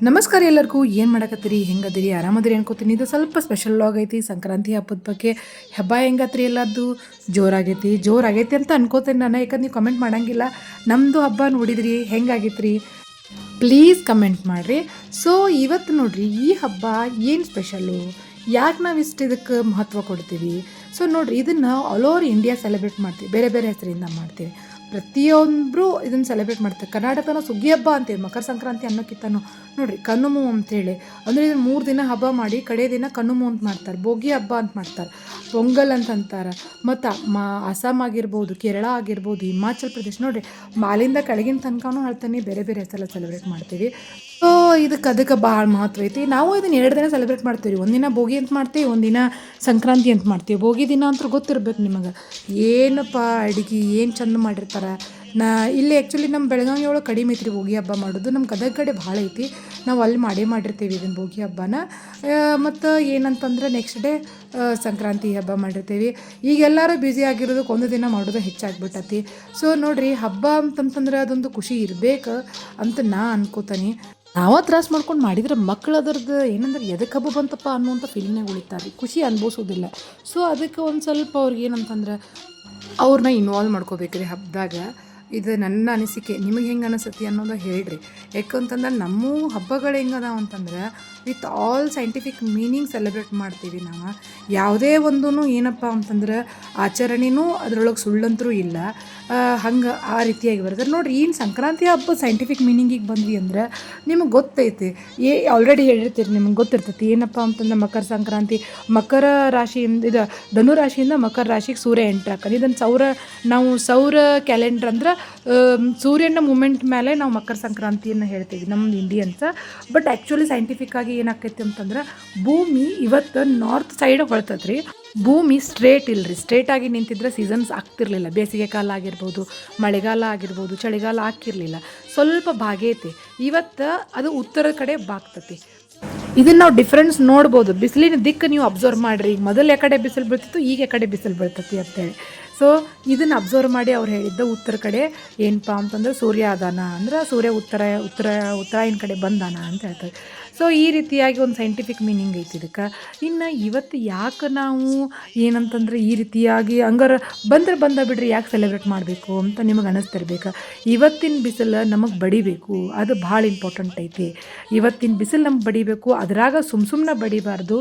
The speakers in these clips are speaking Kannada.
ನಮಸ್ಕಾರ ಎಲ್ಲರಿಗೂ. ಏನು ಮಾಡಕತ್ತೀರಿ, ಹೆಂಗದಿರಿ, ಆರಾಮದಿರಿ ಅನ್ಕೋತೀನಿ. ಇದು ಸ್ವಲ್ಪ ಸ್ಪೆಷಲ್ ವ್ಲಾಗ್ ಐತಿ ಸಂಕ್ರಾಂತಿ ಹಬ್ಬದ ಬಗ್ಗೆ. ಹಬ್ಬ ಹೆಂಗತ್ರಿ, ಎಲ್ಲದ್ದು ಜೋರಾಗೈತಿ ಅಂತ ಅನ್ಕೋತೀನಿ ನಾನು. ಯಾಕಂದ್ರೆ ನೀವು ಕಮೆಂಟ್ ಮಾಡೋಂಗಿಲ್ಲ ನಮ್ಮದು ಹಬ್ಬ ನೋಡಿದ್ರಿ ಹೆಂಗಾಗೈತ್ರಿ, ಪ್ಲೀಸ್ ಕಮೆಂಟ್ ಮಾಡಿರಿ. ಸೊ ಇವತ್ತು ನೋಡ್ರಿ, ಈ ಹಬ್ಬ ಏನು ಸ್ಪೆಷಲ್ಲು, ಯಾಕೆ ನಾವು ಇದಕ್ಕೆ ಮಹತ್ವ ಕೊಡ್ತೀವಿ. ಸೊ ನೋಡಿರಿ, ಇದನ್ನು ಆಲ್ ಓವರ್ ಇಂಡಿಯಾ ಸೆಲೆಬ್ರೇಟ್ ಮಾಡ್ತೀವಿ, ಬೇರೆ ಬೇರೆ ಹೆಸರಿಂದ ಮಾಡ್ತೀವಿ. ಪ್ರತಿಯೊಬ್ಬರು ಇದನ್ನು ಸೆಲೆಬ್ರೇಟ್ ಮಾಡ್ತಾರೆ. ಕರ್ನಾಟಕನ ಸುಗ್ಗಿ ಹಬ್ಬ ಅಂತೀವಿ, ಮಕರ ಸಂಕ್ರಾಂತಿ ಅನ್ನೋಕ್ಕಿಂತನೂ ನೋಡಿರಿ ಕನುಮು ಅಂತೇಳಿ. ಅಂದರೆ ಇದನ್ನು 3 ದಿನ ಹಬ್ಬ ಮಾಡಿ ಕಡೆ ದಿನ ಕನುಮು ಅಂತ ಮಾಡ್ತಾರೆ, ಭೋಗಿ ಹಬ್ಬ ಅಂತ ಮಾಡ್ತಾರೆ, ಪೊಂಗಲ್ ಅಂತ ಅಂತಾರೆ. ಮತ್ತು ಅಸ್ಸಾಂ ಆಗಿರ್ಬೋದು, ಕೇರಳ ಆಗಿರ್ಬೋದು, ಹಿಮಾಚಲ್ ಪ್ರದೇಶ ನೋಡಿರಿ, ಮಾಲಿಂದ ಕೆಳಗಿನ ತನಕನೂ ಹೇಳ್ತಾನೆ ಬೇರೆ ಬೇರೆ ಹೆಸರೆಲ್ಲ ಸೆಲೆಬ್ರೇಟ್ ಮಾಡ್ತೀವಿ. ಸೊ ಅದಕ್ಕೆ ಭಾಳ ಮಹತ್ವ ಐತಿ. ನಾವು ಇದನ್ನು 2 ದಿನ ಸೆಲೆಬ್ರೇಟ್ ಮಾಡ್ತೀವಿ. ಒಂದಿನ ಭೋಗಿ ಅಂತ ಮಾಡ್ತೀವಿ, ಒಂದಿನ ಸಂಕ್ರಾಂತಿ ಅಂತ ಮಾಡ್ತೀವಿ. ಭೋಗಿ ದಿನ ಅಂತೂ ಗೊತ್ತಿರ್ಬೇಕು ನಿಮಗೆ, ಏನಪ್ಪ ಅಡುಗೆ ಏನು ಚಂದ ಮಾಡಿರ್ತಾರೆ. ಇಲ್ಲಿ ಆ್ಯಕ್ಚುಲಿ ನಮ್ಮ ಬೆಳಗಾವಿ ಒಳಗೆ ಕಡಿಮೆ ಐತ್ರಿ ಭೋಗಿ ಹಬ್ಬ ಮಾಡೋದು. ನಮ್ಮ ಗದಗ ಕಡೆ ಭಾಳ ಐತಿ, ನಾವು ಅಲ್ಲಿ ಮಾಡಿರ್ತೀವಿ ಇದನ್ನು ಭೋಗಿ ಹಬ್ಬನ. ಮತ್ತು ಏನಂತಂದ್ರೆ ನೆಕ್ಸ್ಟ್ ಡೇ ಸಂಕ್ರಾಂತಿ ಹಬ್ಬ ಮಾಡಿರ್ತೀವಿ. ಈಗ ಎಲ್ಲರೂ ಬ್ಯುಸಿ ಆಗಿರೋದಕ್ಕೆ ಒಂದು ದಿನ ಮಾಡೋದು ಹೆಚ್ಚಾಗ್ಬಿಟ್ಟತಿ. ಸೊ ನೋಡಿರಿ, ಹಬ್ಬ ಅಂತಂತಂದ್ರೆ ಅದೊಂದು ಖುಷಿ ಇರಬೇಕು ಅಂತ ನಾ ಅನ್ಕೋತೀನಿ. ನಾವು ತ್ರಾಸ ಮಾಡ್ಕೊಂಡು ಮಾಡಿದ್ರೆ ಮಕ್ಕಳು ಅದರದ್ದು ಏನಂದ್ರೆ ಎದಕ್ಕೆ ಹಬ್ಬ ಬಂತಪ್ಪ ಅನ್ನುವಂಥ ಫೀಲಿಂಗ್ನಾಗ ಉಳಿತಾರೆ, ಖುಷಿ ಅನ್ಭವಿಸೋದಿಲ್ಲ. ಸೊ ಅದಕ್ಕೆ ಒಂದು ಸ್ವಲ್ಪ ಅವ್ರಿಗೆ ಏನಂತಂದ್ರೆ ಅವ್ರನ್ನ ಇನ್ವಾಲ್ವ್ ಮಾಡ್ಕೋಬೇಕ್ರಿ ಹಬ್ಬದಾಗ. ಇದು ನನ್ನ ಅನಿಸಿಕೆ, ನಿಮಗೆ ಹೆಂಗೆ ಅನಿಸುತ್ತೆ ಅನ್ನೋದು ಹೇಳ್ರಿ. ಯಾಕಂತಂದ್ರೆ ನಮ್ಮ ಹಬ್ಬಗಳು ಹೆಂಗದಾವ ಅಂತಂದ್ರೆ with all scientific meaning celebrate ಮಾಡ್ತೀವಿ ನಾವು. ಯಾವುದೇ ಒಂದೂ ಏನಪ್ಪ ಅಂತಂದ್ರೆ ಆಚರಣೆನೂ ಅದರೊಳಗೆ ಸುಳ್ಳಂತರೂ ಇಲ್ಲ. ಹಂಗೆ ಆ ರೀತಿಯಾಗಿ ಬರ್ತದೆ ನೋಡಿರಿ. ಏನು ಸಂಕ್ರಾಂತಿ ಹಬ್ಬ ಸೈಂಟಿಫಿಕ್ ಮೀನಿಂಗಿಗೆ ಬಂದ್ವಿ ಅಂದ್ರೆ ನಿಮಗೆ ಗೊತ್ತೈತಿ, ಆಲ್ರೆಡಿ ಹೇಳಿರ್ತೀರಿ, ನಿಮ್ಗೆ ಗೊತ್ತಿರ್ತೈತಿ ಏನಪ್ಪ ಅಂತಂದ್ರೆ ಮಕರ ಸಂಕ್ರಾಂತಿ, ಮಕರ ರಾಶಿಯಿಂದ ಇದು ಧನು ರಾಶಿಯಿಂದ ಮಕರ ರಾಶಿಗೆ ಸೂರ್ಯ ಎಂಟ್ರ್ ಹಾಕೋದು. ಇದನ್ನು ನಾವು ಸೌರ ಕ್ಯಾಲೆಂಡ್ರ್ ಅಂದ್ರೆ ಸೂರ್ಯನ ಮೂಮೆಂಟ್ ಮೇಲೆ ನಾವು ಮಕರ ಸಂಕ್ರಾಂತಿಯನ್ನು ಹೇಳ್ತೀವಿ ನಮ್ಮದು ಇಂಡಿಯನ್ಸ್. ಬಟ್ ಆ್ಯಕ್ಚುಲಿ ಸೈಂಟಿಫಿಕ್ಕಾಗಿ ಏನಾಕೈತಿ ಅಂತಂದ್ರೆ ಭೂಮಿ ಇವತ್ತು ನಾರ್ತ್ ಸೈಡ್ ಹೊಳ್ತದ್ರಿ. ಭೂಮಿ ಸ್ಟ್ರೇಟ್ ಇಲ್ಲರಿ, ಸ್ಟ್ರೇಟಾಗಿ ನಿಂತಿದ್ರೆ ಸೀಸನ್ಸ್ ಆಗ್ತಿರ್ಲಿಲ್ಲ. ಬೇಸಿಗೆ ಕಾಲ ಆಗಿರ್ಬೋದು, ಮಳೆಗಾಲ ಆಗಿರ್ಬೋದು, ಚಳಿಗಾಲ ಆಗ್ತಿರ್ಲಿಲ್ಲ. ಸ್ವಲ್ಪ ಬಾಗೈತಿ, ಇವತ್ತು ಅದು ಉತ್ತರ ಕಡೆ ಬಾಗ್ತತಿ. ಇದನ್ನು ನಾವು ಡಿಫ್ರೆನ್ಸ್ ನೋಡ್ಬೋದು. ಬಿಸಿಲಿನ ದಿಕ್ಕು ನೀವು ಅಬ್ಸರ್ವ್ ಮಾಡಿರಿ, ಈಗ ಮೊದಲು ಯಾಕಡೆ ಬಿಸಿಲು ಬೀಳ್ತಿತ್ತು, ಈಗ ಯಾಕಡೆ ಬಿಸಿಲು ಬೀಳ್ತತಿ ಅಂತೇಳಿ. ಸೊ ಇದನ್ನು ಅಬ್ಸರ್ವ್ ಮಾಡಿ ಅವ್ರು ಹೇಳಿದ್ದ ಉತ್ತರ ಕಡೆ ಏನಪ್ಪ ಅಂತಂದ್ರೆ ಸೂರ್ಯ ಅದಾನ ಅಂದ್ರೆ ಸೂರ್ಯ ಉತ್ತರಾಯಣ ಕಡೆ ಬಂದಾನ ಅಂತ ಹೇಳ್ತಾರೆ. ಸೊ ಈ ರೀತಿಯಾಗಿ ಒಂದು ಸೈಂಟಿಫಿಕ್ ಮೀನಿಂಗ್ ಐತಿ ಇದಕ್ಕೆ. ಇನ್ನು ಇವತ್ತು ಯಾಕೆ ನಾವು ಏನಂತಂದ್ರೆ ಈ ರೀತಿಯಾಗಿ ಹಂಗಾರೆ ಬಂದ ಬಿಡ್ರಿ, ಯಾಕೆ ಸೆಲೆಬ್ರೇಟ್ ಮಾಡಬೇಕು ಅಂತ ನಿಮಗೆ ಅನ್ನಿಸ್ತಿರ್ಬೇಕು. ಇವತ್ತಿನ ಬಿಸಿಲು ನಮಗೆ ಬಡಿಬೇಕು, ಅದು ಭಾಳ ಇಂಪಾರ್ಟೆಂಟ್ ಐತಿ. ಇವತ್ತಿನ ಬಿಸಿಲು ನಮ್ಗೆ ಬಡಿಬೇಕು, ಅದ್ರಾಗ ಸುಮ್ಮನೆ ಬಡಿಬಾರ್ದು.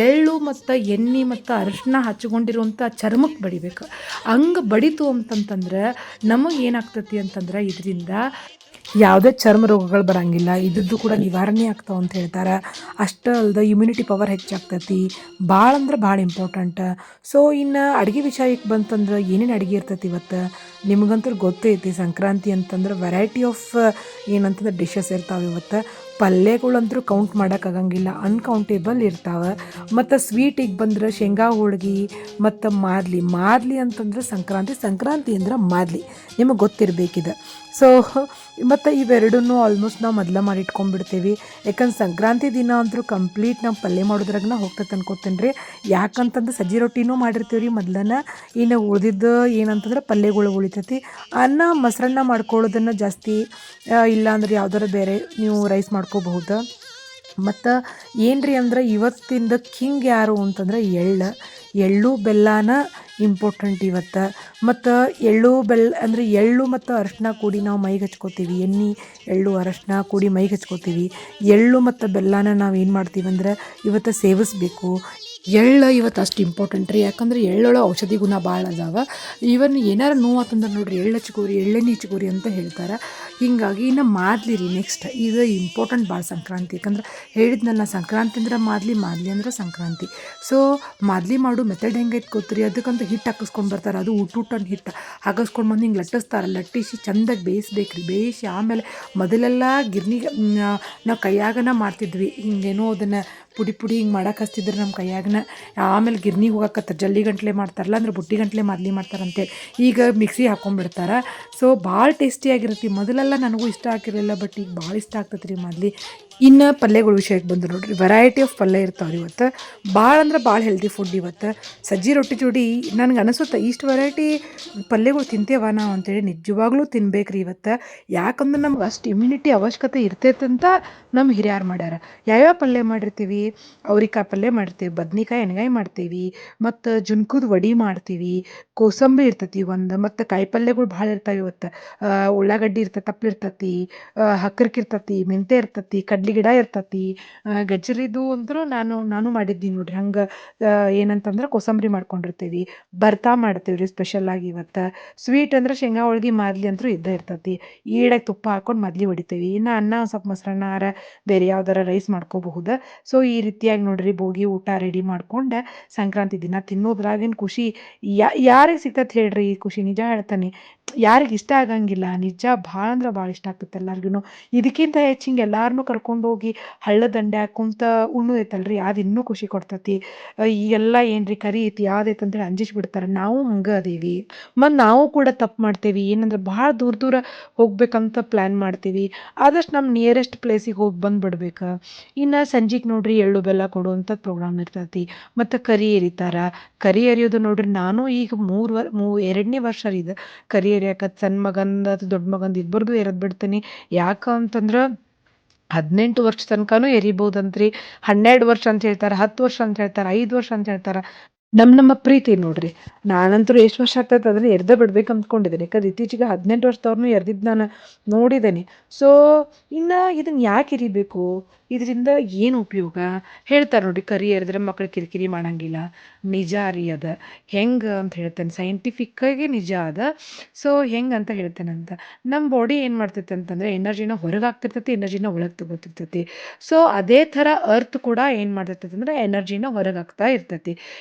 ಎಳ್ಳು ಮತ್ತು ಎಣ್ಣೆ ಮತ್ತು ಅರಿಶಿನ ಹಚ್ಕೊಂಡಿರುವಂಥ ಚರ್ಮಕ್ಕೆ ಬಡಿಬೇಕು. ಹಂಗೆ ಬಡಿತು ಅಂತಂತಂದ್ರೆ ನಮಗೆ ಏನಾಗ್ತತಿ ಅಂತಂದ್ರೆ ಇದರಿಂದ ಯಾವುದೇ ಚರ್ಮ ರೋಗಗಳು ಬರೋಂಗಿಲ್ಲ, ಇದ್ದದ್ದು ಕೂಡ ನಿವಾರಣೆ ಆಗ್ತಾವೆ ಅಂತ ಹೇಳ್ತಾರೆ. ಅಷ್ಟೇ ಅಲ್ಲದೆ ಇಮ್ಯುನಿಟಿ ಪವರ್ ಹೆಚ್ಚಾಗ್ತತಿ, ಭಾಳ ಅಂದ್ರೆ ಭಾಳ ಇಂಪಾರ್ಟೆಂಟ್. ಸೊ ಇನ್ನು ಅಡುಗೆ ವಿಷಯಕ್ಕೆ ಬಂತಂದ್ರೆ ಏನೇನು ಅಡುಗೆ ಇರ್ತೈತಿ ಇವತ್ತು ನಿಮಗಂತೂ ಗೊತ್ತೈತಿ. ಸಂಕ್ರಾಂತಿ ಅಂತಂದ್ರೆ ವೆರೈಟಿ ಆಫ್ ಏನಂತಂದ್ರೆ ಡಿಶಸ್ ಇರ್ತಾವೆ ಇವತ್ತು. ಪಲ್ಯಗಳಂತೂ ಕೌಂಟ್ ಮಾಡೋಕ್ಕಾಗಂಗಿಲ್ಲ, ಅನ್ಕೌಂಟೇಬಲ್ ಇರ್ತಾವೆ. ಮತ್ತು ಸ್ವೀಟಿಗೆ ಬಂದ್ರೆ ಶೇಂಗಾ ಹೋಳ್ಗೆ ಮತ್ತು ಮಾದ್ಲಿ ಅಂತಂದ್ರೆ ಸಂಕ್ರಾಂತಿ ಅಂದ್ರೆ ಮಾದ್ಲಿ, ನಿಮಗೆ ಗೊತ್ತಿರಬೇಕಿದೆ. ಸೊ ಮತ್ತು ಇವೆರಡನ್ನೂ ಆಲ್ಮೋಸ್ಟ್ ನಾವು ಮೊದಲ ಮಾಡಿ ಇಟ್ಕೊಂಡ್ಬಿಡ್ತೀವಿ. ಯಾಕಂದ್ರೆ ಸಂಕ್ರಾಂತಿ ದಿನ ಅಂತೂ ಕಂಪ್ಲೀಟ್ ನಾವು ಪಲ್ಯ ಮಾಡೋದ್ರಾಗ ಹೋಗ್ತೈತೆ ಅನ್ಕೋತೀನಿ ರೀ. ಯಾಕಂತಂದ್ರೆ ಸಜ್ಜಿ ರೊಟ್ಟಿನೂ ಮಾಡಿರ್ತೀವಿ ರೀ ಮೊದಲನ. ಇನ್ನು ಉಳಿದಿದ್ದು ಏನಂತಂದ್ರೆ ಪಲ್ಯಗಳು ಉಳಿತೈತಿ. ಅನ್ನ ಮೊಸರನ್ನ ಮಾಡ್ಕೊಳ್ಳೋದನ್ನು ಜಾಸ್ತಿ, ಇಲ್ಲಾಂದ್ರೆ ಯಾವ್ದಾರು ಬೇರೆ ನೀವು ರೈಸ್ ಮಾಡ್ಕೋಬಹುದು. ಮತ್ತು ಏನು ರೀ ಅಂದ್ರೆ ಇವತ್ತಿಂದ ಕಿಂಗ್ ಯಾರು ಅಂತಂದ್ರೆ ಎಳ್ಳು ಬೆಲ್ಲನ ಇಂಪಾರ್ಟೆಂಟ್ ಇವತ್ತು. ಮತ್ತು ಎಳ್ಳು ಮತ್ತು ಅರಶಿನ ಕೂಡಿ ನಾವು ಮೈಗೆ ಹಚ್ಕೋತೀವಿ. ಎಣ್ಣೆ ಎಳ್ಳು ಅರಶಿನ ಕೂಡಿ ಮೈಗೆ ಹಚ್ಕೋತೀವಿ. ಎಳ್ಳು ಮತ್ತು ಬೆಲ್ಲನ ನಾವು ಏನು ಮಾಡ್ತೀವಿ ಅಂದ್ರೆ ಇವತ್ತು ಸೇವಿಸ್ಬೇಕು. ಎಳ್ಳು ಇವತ್ತು ಅಷ್ಟು ಇಂಪಾರ್ಟೆಂಟ್ ರೀ, ಯಾಕಂದ್ರೆ ಎಳ್ಳೊಳ ಔಷಧಿ ಗುಣ ಭಾಳ ಅದಾವ. ಈವನ್ ಏನಾರು ನೋವು ಆತಂದ್ರೆ ನೋಡಿರಿ ಎಳ್ಳು ಹಚ್ಕೋರಿ, ಎಳ್ಳೆಣ್ಣೆ ಹಚ್ಕೋರಿ ಅಂತ ಹೇಳ್ತಾರೆ. ಹೀಗಾಗಿ ಇನ್ನು ಮಾದ್ಲಿ ರೀ ನೆಕ್ಸ್ಟ್, ಇದು ಇಂಪಾರ್ಟೆಂಟ್ ಭಾಳ ಸಂಕ್ರಾಂತಿ. ಯಾಕಂದ್ರೆ ಹೇಳಿದ್ನಲ್ಲ, ಸಂಕ್ರಾಂತಿ ಅಂದ್ರೆ ಮಾದ್ಲಿ ಅಂದ್ರೆ ಸಂಕ್ರಾಂತಿ. ಸೊ ಮಾದ್ಲಿ ಮಾಡೋ ಮೆಥಡ್ ಹೆಂಗೈತೆ ಗೊತ್ತ್ರಿ, ಅದಕ್ಕಂತ ಹಿಟ್ಟು ಹಾಕಿಸ್ಕೊಂಡು ಬರ್ತಾರೆ. ಅದು ಊಟನ ಹಿಟ್ಟು ಹಾಕಿಸ್ಕೊಂಡು ಬಂದು ಹಿಂಗೆ ಲಟ್ಟಿಸ್ತಾರೆ. ಲಟ್ಟಿಸಿ ಚೆಂದಾಗಿ ಬೇಯಿಸ್ಬೇಕ್ರಿ. ಬೇಯಿಸಿ ಆಮೇಲೆ ಮೊದಲೆಲ್ಲ ಗಿರ್ನಿಗೆ ನಾವು ಕೈಯಾಗನ ಮಾಡ್ತಿದ್ವಿ. ಹಿಂಗೇನೋ ಅದನ್ನು ಪುಡಿ ಹಿಂಗೆ ಮಾಡಕ್ಕೆ ಹಚ್ತಿದ್ರೆ ನಮ್ಮ ಕೈಯಾಗನ ಅದನ್ನು. ಆಮೇಲೆ ಗಿರ್ನಿಗೆ ಹೋಗಕತ್ತ ಜಲ್ಲಿ ಗಂಟ್ಲೆ ಮಾಡ್ತಾರಲ್ಲ ಅಂದ್ರೆ ಬುಟ್ಟಿ ಗಂಟ್ಲೆ ಮಾದ್ಲಿ ಮಾಡ್ತಾರಂತೇಳಿ ಈಗ ಮಿಕ್ಸಿ ಹಾಕೊಂಡ್ಬಿಡ್ತಾರೆ. ಸೊ ಭಾಳ ಟೇಸ್ಟಿಯಾಗಿರುತ್ತೆ. ಮೊದಲೆಲ್ಲ ನನಗೂ ಇಷ್ಟ ಆಗಿರಲಿಲ್ಲ, ಬಟ್ ಈಗ ಭಾಳ ಇಷ್ಟ ಆಗ್ತದೆ ರೀ ಮಾದ್ಲಿ. ಇನ್ನು ಪಲ್ಯಗಳ ವಿಷಯಕ್ಕೆ ಬಂದು ನೋಡ್ರಿ, ವೆರೈಟಿ ಆಫ್ ಪಲ್ಯ ಇರ್ತಾವ್ರಿ ಇವತ್ತು. ಭಾಳ ಅಂದ್ರೆ ಭಾಳ ಹೆಲ್ದಿ ಫುಡ್ ಇವತ್ತು. ಸಜ್ಜಿ ರೊಟ್ಟಿ ಜೋಡಿ ನನಗೆ ಅನಿಸುತ್ತೆ ಇಷ್ಟು ವೆರೈಟಿ ಪಲ್ಯಗಳು ತಿಂತೇವ ನಾವು ಅಂತೇಳಿ. ನಿಜವಾಗ್ಲೂ ತಿನ್ಬೇಕ್ರಿ ಇವತ್ತು. ಯಾಕಂದ್ರೆ ನಮ್ಗೆ ಅಷ್ಟು ಇಮ್ಯುನಿಟಿ ಅವಶ್ಯಕತೆ ಇರ್ತೈತಂತ ನಮ್ಮ ಹಿರಿಯರು ಮಾಡ್ಯಾರ. ಯಾವ್ಯಾವ ಪಲ್ಯ ಮಾಡಿರ್ತೀವಿ, ಅವ್ರಿಕಾಯಿ ಪಲ್ಯ ಮಾಡ್ತೀವಿ, ಬದ್ನಿಕಾಯಿ ಎಣ್ಗಾಯಿ ಮಾಡ್ತೀವಿ, ಮತ್ತು ಜುನ್ಕುದ ವಡಿ ಮಾಡ್ತೀವಿ, ಕೋಸಂಬರಿ ಇರ್ತೈತಿ ಒಂದು, ಮತ್ತು ಕಾಯಿ ಪಲ್ಯಗಳು ಭಾಳ ಇರ್ತಾವೆ ಇವತ್ತು. ಉಳ್ಳಾಗಡ್ಡಿ ಇರ್ತೈತಿ, ತಪ್ಪಲು ಇರ್ತೈತಿ, ಹಕ್ರಕ್ ಇರ್ತೈತಿ, ಮೆಂತೆ ಇರ್ತೈತಿ, ಕಡ್ಲಿ ಗಿಡ ಇರ್ತೈತಿ, ಗಜ್ಜರಿದು ಅಂದರೂ ನಾನು ಮಾಡಿದ್ದೀನಿ ನೋಡ್ರಿ. ಹಂಗೆ ಏನಂತಂದ್ರೆ ಕೋಸಂಬರಿ ಮಾಡ್ಕೊಂಡಿರ್ತೀವಿ, ಭರ್ತಾ ಮಾಡ್ತೀವಿ ರೀ ಸ್ಪೆಷಲಾಗಿ ಇವತ್ತು. ಸ್ವೀಟ್ ಅಂದ್ರೆ ಶೇಂಗಾ ಹೋಳ್ಗೆ ಮಾದ್ಲಿ ಅಂತೂ ಇದ್ದೇ ಇರ್ತೈತಿ. ಈಡಾಗಿ ತುಪ್ಪ ಹಾಕೊಂಡು ಮಾದ್ಲಿ ಹೊಡಿತೀವಿ. ಇನ್ನು ಅನ್ನ ಸ್ವಲ್ಪ ಮೊಸರನ್ನ ಬೇರೆ ಯಾವ್ದಾರ ರೈಸ್ ಮಾಡ್ಕೋಬಹುದು. ಸೊ ಈ ರೀತಿಯಾಗಿ ನೋಡ್ರಿ ಭೋಗಿ ಊಟ ರೆಡಿ ಮಾಡ್ಕೊಂಡು ಸಂಕ್ರಾಂತಿ ದಿನ ತಿನ್ನೋದ್ರಾಗಿನ ಖುಷಿ ಯಾರಿಗೆ ಸಿಗ್ತೈತೆ ಹೇಳ್ರಿ ಈ ಖುಷಿ. ನಿಜ ಹೇಳ್ತಾನೆ, ಯಾರಿಗೆ ಇಷ್ಟ ಆಗಂಗಿಲ್ಲ. ನಿಜ ಭಾಳ ಅಂದ್ರೆ ಭಾಳ ಇಷ್ಟ ಆಗ್ತೈತೆ ಎಲ್ಲರಿಗೂ. ಇದಕ್ಕಿಂತ ಹೆಚ್ಚು ಹಿಂಗೆ ಎಲ್ಲಾರನ್ನೂ ಕರ್ಕೊಂಡೋಗಿ ಹಳ್ಳ ದಂಡೆ ಕುಂತ ಉಣ್ಣೋದೈತಲ್ರಿ, ಅದು ಇನ್ನೂ ಖುಷಿ ಕೊಡ್ತೈತಿ. ಈಗೆಲ್ಲ ಏನ್ರಿ ಕರಿ ಐತಿ ಯಾವ್ದೈತೆ ಅಂತೇಳಿ ಅಂಜಿಸ್ಬಿಡ್ತಾರೆ. ನಾವು ಹಂಗೆ ಅದೀವಿ. ಮತ್ತು ನಾವು ಕೂಡ ತಪ್ಪು ಮಾಡ್ತೇವಿ. ಏನಂದ್ರೆ ಭಾಳ ದೂರ ದೂರ ಹೋಗ್ಬೇಕಂತ ಪ್ಲ್ಯಾನ್ ಮಾಡ್ತೀವಿ. ಆದಷ್ಟು ನಮ್ಮ ನಿಯರೆಸ್ಟ್ ಪ್ಲೇಸಿಗೆ ಹೋಗಿ ಬಂದುಬಿಡ್ಬೇಕು. ಇನ್ನು ಸಂಜೆಗೆ ನೋಡ್ರಿ ಎಳ್ಳು ಬೆಲ್ಲ ಕೊಡುವಂಥದ್ದು ಪ್ರೋಗ್ರಾಮ್ ಇರ್ತೈತಿ. ಮತ್ತು ಕರಿ ಎರಿತಾರ. ಕರಿ ಎರಿಯೋದು ನೋಡ್ರಿ, ನಾನು ಈಗ 2ನೇ ವರ್ಷ ರೀ ಇದು ಕರಿ ಎರಿಯಾಕತ್. ಸಣ್ಣ ಮಗಂದು ಅದು ದೊಡ್ಡ ಮಗಂದು ಇಬ್ಬರದು ಎರೆದು ಬಿಡ್ತೀನಿ. ಯಾಕಂತಂದ್ರೆ 18 ವರ್ಷ ತನಕನೂ ಎರಿಬೋದಂತ್ರಿ. 12 ವರ್ಷ ಅಂತ ಹೇಳ್ತಾರೆ, 10 ವರ್ಷ ಅಂತ ಹೇಳ್ತಾರೆ, 5 ವರ್ಷ ಅಂತ ಹೇಳ್ತಾರೆ. ನಮ್ಮ ಪ್ರೀತಿ ನೋಡ್ರಿ. ನಾನಂತರೂ ಎಷ್ಟು ವರ್ಷ ಆಗ್ತೈತೆ ಅದನ್ನು ಎರ್ದೇ ಬಿಡ್ಬೇಕು ಅಂದ್ಕೊಂಡಿದ್ದೀನಿ. ಯಾಕಂದ್ರೆ ಇತ್ತೀಚೆಗೆ 18 ವರ್ಷದವ್ರನ್ನೂ ಎರ್ದಿದ್ದು ನಾನು ನೋಡಿದ್ದೇನೆ. ಸೊ ಇನ್ನು ಇದನ್ನು ಯಾಕೆ ಎರಿಬೇಕು, ಇದರಿಂದ ಏನು ಉಪಯೋಗ ಹೇಳ್ತಾರೆ ನೋಡ್ರಿ. ಕರಿ ಎರೆದ್ರೆ ಮಕ್ಳು ಕಿರಿಕಿರಿ ಮಾಡಂಗಿಲ್ಲ. ನಿಜ ರೀ ಅದು. ಹೆಂಗೆ ಅಂತ ಹೇಳ್ತೇನೆ, ಸೈಂಟಿಫಿಕ್ಕಾಗಿ ನಿಜ ಅದ. ಸೊ ಹೆಂಗೆ ಅಂತ ಹೇಳ್ತೇನಂತ, ನಮ್ಮ ಬಾಡಿ ಏನು ಮಾಡ್ತೈತೆ ಅಂತಂದರೆ ಎನರ್ಜಿನ ಹೊರಗೆ ಹಾಕ್ತಿರ್ತೈತಿ, ಎನರ್ಜಿನ ಒಳಗೆ ತಗೋತಿರ್ತೈತಿ. ಸೊ ಅದೇ ಥರ ಅರ್ತ್ ಕೂಡ ಏನು ಮಾಡ್ತೈತೆ ಅಂದರೆ ಎನರ್ಜಿನ ಹೊರಗೆ ಹಾಕ್ತಾ ಇರ್ತೈತಿ.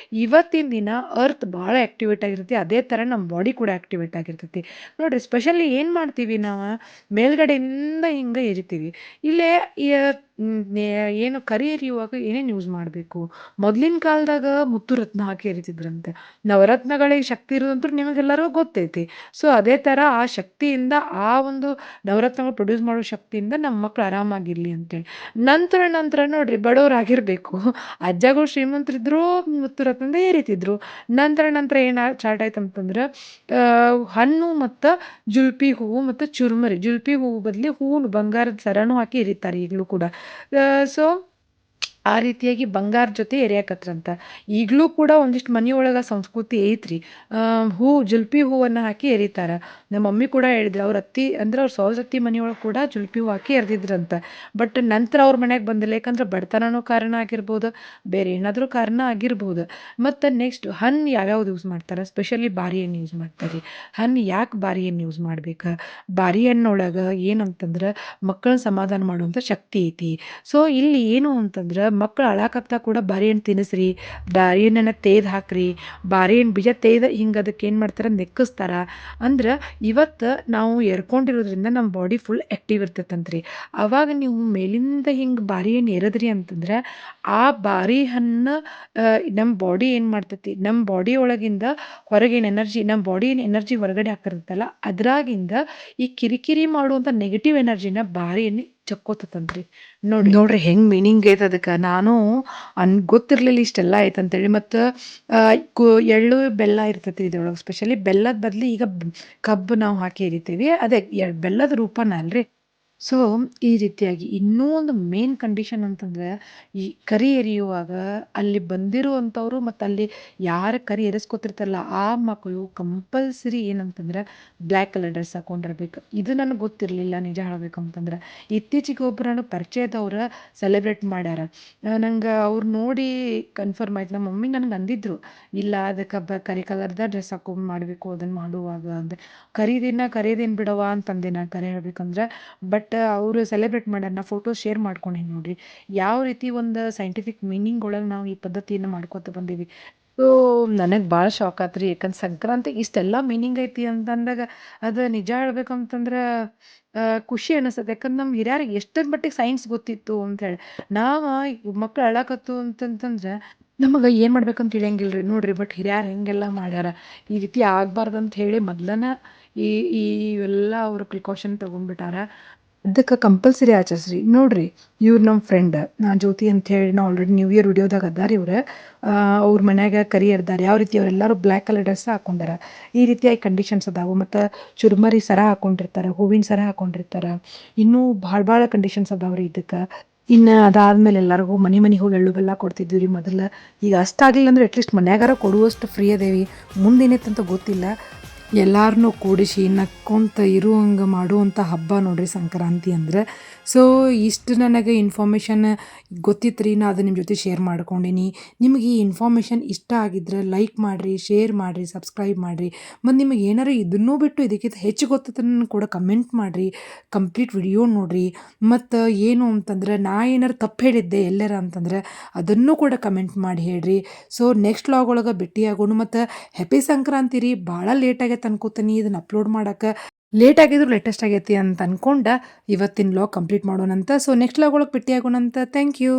ಇವತ್ತಿನ ದಿನ ಅರ್ತ್ ಭಾಳ ಆ್ಯಕ್ಟಿವೇಟ್ ಆಗಿರ್ತೈತಿ, ಅದೇ ಥರ ನಮ್ಮ ಬಾಡಿ ಕೂಡ ಆ್ಯಕ್ಟಿವೇಟ್ ಆಗಿರ್ತೈತಿ ನೋಡ್ರಿ. ಸ್ಪೆಷಲಿ ಏನು ಮಾಡ್ತೀವಿ ನಾವು, ಮೇಲ್ಗಡೆಯಿಂದ ಹಿಂಗೆ ಎರಿತೀವಿ. ಇಲ್ಲೇ ಏನು ಕರಿ ಎರಿಯುವಾಗ ಏನೇನು ಯೂಸ್ ಮಾಡಬೇಕು. ಮೊದಲಿನ ಕಾಲದಾಗ ಮುತ್ತು ರತ್ನ ಹಾಕಿ ಎರಿತಿದ್ರಂತೆ. ನವರತ್ನಗಳಿಗೆ ಶಕ್ತಿ ಇರೋದಂತೂ ನಿಮಗೆಲ್ಲರಿಗೂ ಗೊತ್ತೈತಿ. ಸೊ ಅದೇ ಥರ ಆ ಶಕ್ತಿಯಿಂದ, ಆ ಒಂದು ನವರತ್ನಗಳು ಪ್ರೊಡ್ಯೂಸ್ ಮಾಡೋ ಶಕ್ತಿಯಿಂದ ನಮ್ಮ ಮಕ್ಳು ಆರಾಮಾಗಿರಲಿ ಅಂತೇಳಿ. ನಂತರ ನೋಡ್ರಿ ಬಡವರಾಗಿರಬೇಕು, ಅಜ್ಜಗಳು ಶ್ರೀಮಂತರಿದ್ರು ಮುತ್ತು ರತ್ನದಿಂದ ಏರಿತಿದ್ರು. ನಂತರ ಏನು ಸ್ಟಾರ್ಟ್ ಆಯ್ತು ಅಂತಂದ್ರೆ ಹಣ್ಣು ಮತ್ತು ಜುಲ್ಪಿ ಹೂವು ಮತ್ತು ಚುರುಮರಿ. ಜುಲ್ಪಿ ಹೂವು ಬದಲಿ ಹೂವು ಬಂಗಾರದ ಸರನೂ ಹಾಕಿ ಎರಿತಾರೆ ಈಗಲೂ ಕೂಡ. ಸೊ ಆ ರೀತಿಯಾಗಿ ಬಂಗಾರ ಜೊತೆ ಎರಿಯಾಕತ್ರಂತ. ಈಗಲೂ ಕೂಡ ಒಂದಿಷ್ಟು ಮನೆಯೊಳಗೆ ಸಂಸ್ಕೃತಿ ಐತ್ರಿ. ಜುಲ್ಪಿ ಹೂವನ್ನು ಹಾಕಿ ಎರಿತಾರೆ. ನಮ್ಮ ಮಮ್ಮಿ ಕೂಡ ಹೇಳಿದ್ರು, ಅವ್ರ ಅತ್ತಿ ಅಂದ್ರೆ ಅವ್ರ ಸೌದತ್ತಿ ಮನೆಯೊಳಗೆ ಕೂಡ ಜುಲ್ಪಿ ಹೂವು ಹಾಕಿ ಎರೆದಿದ್ರಂತ. ಬಟ್ ನಂತರ ಅವ್ರ ಮನೆಗೆ ಬಂದಿಲ್ಲ. ಯಾಕಂದ್ರೆ ಬಡತನನೂ ಕಾರಣ ಆಗಿರ್ಬೋದು, ಬೇರೆ ಏನಾದರೂ ಕಾರಣ ಆಗಿರ್ಬೋದು. ಮತ್ತು ನೆಕ್ಸ್ಟ್ ಹಣ್ಣು ಯಾವ್ಯಾವ್ದು ಯೂಸ್ ಮಾಡ್ತಾರೆ, ಸ್ಪೆಷಲಿ ಬಾರಿ ಹಣ್ಣು ಯೂಸ್ ಮಾಡ್ತಾರೆ. ಹಣ್ಣು ಯಾಕೆ ಬಾರಿ ಹಣ್ಣು ಯೂಸ್ ಮಾಡ್ಬೇಕು, ಬಾರಿ ಹಣ್ಣೊಳಗೆ ಏನಂತಂದ್ರೆ ಮಕ್ಕಳನ್ನ ಸಮಾಧಾನ ಮಾಡುವಂಥ ಶಕ್ತಿ ಐತಿ. ಸೊ ಇಲ್ಲಿ ಏನು ಅಂತಂದ್ರೆ ಮಕ್ಕಳು ಅಳಾಕತ್ತ ಕೂಡ ಬಾರಿ ಹಣ್ಣು ತಿನ್ನಿಸ್ರಿ, ಬಾರಿ ಹಣ್ಣನ್ನು ತೇದು ಹಾಕ್ರಿ, ಬಾರಿ ಹಣ್ಣು ಬೀಜ ತೇದು ಹಿಂಗೆ ಅದಕ್ಕೆ ಏನು ಮಾಡ್ತಾರೆ ನೆಕ್ಕಿಸ್ತಾರೆ. ಅಂದ್ರೆ ಇವತ್ತು ನಾವು ಎರ್ಕೊಂಡಿರೋದ್ರಿಂದ ನಮ್ಮ ಬಾಡಿ ಫುಲ್ ಆ್ಯಕ್ಟಿವ್ ಇರ್ತೈತಂತ್ರಿ. ಆವಾಗ ನೀವು ಮೇಲಿಂದ ಹಿಂಗೆ ಬಾರಿ ಹಣ್ಣು ಎರೆದ್ರಿ ಅಂತಂದ್ರೆ ಆ ಬಾರಿ ಹಣ್ಣು ನಮ್ಮ ಬಾಡಿ ಏನು ಮಾಡ್ತೈತಿ, ನಮ್ಮ ಬಾಡಿ ಒಳಗಿಂದ ಹೊರಗೇನು ಎನರ್ಜಿ, ನಮ್ಮ ಬಾಡಿ ಏನು ಎನರ್ಜಿ ಹೊರಗಡೆ ಹಾಕಿರುತ್ತಲ್ಲ ಅದ್ರಾಗಿಂದ ಈ ಕಿರಿಕಿರಿ ಮಾಡುವಂಥ ನೆಗೆಟಿವ್ ಎನರ್ಜಿನ ಬಾರಿ ಹಣ್ಣು ಚಕ್ಕೋತಂತ್ರಿ. ನೋಡ್ರಿ ಹೆಂಗೆ ಮೀನಿಂಗ್ ಐತೆ ಅದಕ್ಕೆ. ನಾನು ಗೊತ್ತಿರಲಿಲ್ಲ ಇಷ್ಟೆಲ್ಲ ಐತೆ ಅಂತೇಳಿ. ಮತ್ತು ಎಳ್ಳು ಬೆಲ್ಲ ಇರ್ತೈತಿ ಇದ್ರೊಳಗೆ. ಸ್ಪೆಷಲಿ ಬೆಲ್ಲದ ಬದಲು ಈಗ ಕಬ್ಬು ನಾವು ಹಾಕಿ ಎರಿತೀವಿ, ಅದೇ ಬೆಲ್ಲದ ರೂಪನ ಅಲ್ರಿ. ಸೊ ಈ ರೀತಿಯಾಗಿ ಇನ್ನೂ ಒಂದು ಮೇನ್ ಕಂಡೀಷನ್ ಅಂತಂದ್ರೆ, ಈ ಕರಿ ಎರಿಯುವಾಗ ಅಲ್ಲಿ ಬಂದಿರುವಂಥವ್ರು ಮತ್ತು ಅಲ್ಲಿ ಯಾರು ಕರಿ ಎರಿಸ್ಕೊತಿರ್ತಾರಲ್ಲ ಆ ಮಕ್ಕಳು ಕಂಪಲ್ಸರಿ ಏನಂತಂದ್ರೆ ಬ್ಲ್ಯಾಕ್ ಕಲರ್ ಡ್ರೆಸ್ ಹಾಕೊಂಡಿರ್ಬೇಕು. ಇದು ನನಗೆ ಗೊತ್ತಿರಲಿಲ್ಲ ನಿಜ ಹೇಳ್ಬೇಕಂತಂದ್ರೆ. ಇತ್ತೀಚೆಗೆ ಒಬ್ಬರು ನನಗೆ ಪರಿಚಯದವ್ರು ಸೆಲೆಬ್ರೇಟ್ ಮಾಡ್ಯಾರ. ನಂಗೆ ಅವ್ರು ನೋಡಿ ಕನ್ಫರ್ಮ್ ಆಯ್ತು. ನಮ್ಮ ಮಮ್ಮಿ ನನಗೆ ಅಂದಿದ್ರು, ಇಲ್ಲ ಅದಕ್ಕೆ ಕರಿ ಕಲರ್ದ ಡ್ರೆಸ್ ಹಾಕೊಂಡು ಮಾಡಬೇಕು ಅದನ್ನು ಮಾಡುವಾಗ ಅಂದೆ. ಕರಿದೇನು ಬಿಡವ ಅಂತಂದೆ ನಾನು ಕರೆ ಹೇಳ್ಬೇಕಂದ್ರೆ. ಬಟ್ ಅವರು ಸೆಲೆಬ್ರೇಟ್ ಮಾಡ್ಯಾರ. ನಾ ಫೋಟೋಸ್ ಶೇರ್ ಮಾಡ್ಕೊಂಡೀನಿ ನೋಡ್ರಿ. ಯಾವ ರೀತಿ ಒಂದು ಸೈಂಟಿಫಿಕ್ ಮೀನಿಂಗ್ ಒಳಗೆ ನಾವು ಈ ಪದ್ಧತಿಯನ್ನು ಮಾಡ್ಕೊತ ಬಂದೀವಿ. ಸೊ ನನಗೆ ಭಾಳ ಶಾಕ್ ಆತ್ರಿ. ಯಾಕಂದ್ರೆ ಸಂಕ್ರಾಂತಿಗೆ ಇಷ್ಟೆಲ್ಲ ಮೀನಿಂಗ್ ಐತಿ ಅಂತಂದಾಗ ಅದು ನಿಜ ಹೇಳ್ಬೇಕಂತಂದ್ರೆ ಖುಷಿ ಅನಿಸ್ತದೆ. ಯಾಕಂದ್ರೆ ನಮ್ಮ ಹಿರಿಯರಿಗೆ ಎಷ್ಟರ ಮಟ್ಟಿಗೆ ಸೈನ್ಸ್ ಗೊತ್ತಿತ್ತು ಅಂತೇಳಿ. ನಾವು ಮಕ್ಳು ಅಳಾಕತ್ತು ಅಂತಂತಂದ್ರೆ ನಮಗೆ ಏನು ಮಾಡ್ಬೇಕಂತ ತಿಳಿಯಂಗಿಲ್ಲ ರೀ ನೋಡಿರಿ. ಬಟ್ ಹಿರಿಯರು ಹೆಂಗೆಲ್ಲ ಮಾಡ್ಯಾರ ಈ ರೀತಿ ಆಗ್ಬಾರ್ದಂತ ಹೇಳಿ ಮೊದ್ಲನ ಈ ಈ ಇವೆಲ್ಲ ಅವರು ಪ್ರಿಕಾಷನ್ ತೊಗೊಂಡ್ಬಿಟ್ಟಾರ. ಅದಕ್ಕೆ ಕಂಪಲ್ಸರಿ ಆಚರಿಸ್ರಿ. ನೋಡಿರಿ ಇವ್ರು ನಮ್ಮ ಫ್ರೆಂಡ್ ಜ್ಯೋತಿ ಅಂತ ಹೇಳಿ ನಾ ಆಲ್ರೆಡಿ ನ್ಯೂ ಇಯರ್ ವಿಡಿಯೋದಾಗ ಅದಾರ ಇವ್ರು. ಅವ್ರ ಮನ್ಯಾಗ ಕರಿ ಇರ್ತಾರೆ ಯಾವ ರೀತಿ ಅವರೆಲ್ಲರೂ ಬ್ಲ್ಯಾಕ್ ಕಲರ್ ಡ್ರೆಸ್ ಹಾಕೊಂಡಾರ. ಈ ರೀತಿಯಾಗಿ ಕಂಡೀಷನ್ಸ್ ಅದಾವು. ಮತ್ತು ಚುರ್ಮರಿ ಸರ ಹಾಕೊಂಡಿರ್ತಾರೆ, ಹೂವಿನ ಸರ ಹಾಕೊಂಡಿರ್ತಾರೆ. ಇನ್ನೂ ಭಾಳ ಕಂಡೀಷನ್ಸ್ ಅದಾವ್ರಿ ಇದಕ್ಕೆ. ಇನ್ನು ಅದಾದ್ಮೇಲೆ ಎಲ್ಲರಿಗೂ ಮನೆ ಹೋಗಿ ಎಳ್ಳು ಬೆಲ್ಲ ಕೊಡ್ತಿದ್ವಿ ರೀ ಮೊದಲು. ಈಗ ಅಷ್ಟಾಗಲಿಲ್ಲ ಅಂದ್ರೆ ಅಟ್ಲೀಸ್ಟ್ ಮನ್ಯಾಗಾರ ಕೊಡುವಷ್ಟು ಫ್ರೀ ಅದೇವಿ. ಮುಂದೇನೈತಂತ ಗೊತ್ತಿಲ್ಲ. ಎಲ್ಲಾರನ್ನೂ ಕೂಡಿಸಿ ನಕ್ಕೊಂತ ಇರುವಂಗೆ ಮಾಡುವಂಥ ಹಬ್ಬ ನೋಡ್ರಿ ಸಂಕ್ರಾಂತಿ ಅಂದ್ರೆ. ಸೊ ಇಷ್ಟು ನನಗೆ ಇನ್ಫಾರ್ಮೇಷನ್ ಗೊತ್ತಿತ್ತು ರೀ, ನಾ ಅದು ನಿಮ್ಮ ಜೊತೆ ಶೇರ್ ಮಾಡ್ಕೊಂಡೀನಿ. ನಿಮಗೆ ಈ ಇನ್ಫಾರ್ಮೇಷನ್ ಇಷ್ಟ ಆಗಿದ್ರೆ ಲೈಕ್ ಮಾಡಿರಿ, ಶೇರ್ ಮಾಡಿರಿ, ಸಬ್ಸ್ಕ್ರೈಬ್ ಮಾಡಿರಿ. ಮತ್ತು ನಿಮಗೆ ಏನಾರು ಇದನ್ನೂ ಬಿಟ್ಟು ಇದಕ್ಕಿಂತ ಹೆಚ್ಚು ಗೊತ್ತಿದ್ದನ್ನು ಕೂಡ ಕಮೆಂಟ್ ಮಾಡಿರಿ. ಕಂಪ್ಲೀಟ್ ವಿಡಿಯೋ ನೋಡಿರಿ. ಮತ್ತು ಏನು ಅಂತಂದ್ರೆ ನಾ ಏನಾರು ತಪ್ಪು ಹೇಳಿದ್ದೆ ಎಲ್ಲರ ಅಂತಂದ್ರೆ ಅದನ್ನು ಕೂಡ ಕಮೆಂಟ್ ಮಾಡಿ ಹೇಳ್ರಿ. ಸೊ ನೆಕ್ಸ್ಟ್ ವ್ಲಾಗ್ ಒಳಗೆ ಭೇಟಿಯಾಗೋಣ. ಮತ್ತು ಹ್ಯಾಪಿ ಸಂಕ್ರಾಂತಿ ರೀ. ಭಾಳ ಲೇಟ್ ಆಗೈತೆ ಅನ್ಕೋತೀನಿ ಇದನ್ನು ಅಪ್ಲೋಡ್ ಮಾಡೋಕೆ. ಲೇಟ್ ಆಗಿದ್ರು ಲೇಟೆಸ್ಟ್ ಆಗೈತಿ ಅಂತ ಅನ್ಕೊಂಡು ಇವತ್ತಿನ ವ್ಲಾಗ್ ಕಂಪ್ಲೀಟ್ ಮಾಡೋಣಂತ. ಸೊ ನೆಕ್ಸ್ಟ್ ವ್ಲಾಗ್ ಒಳಗೆ ಭೇಟಿಯಾಗೋಣಂತ. Thank you.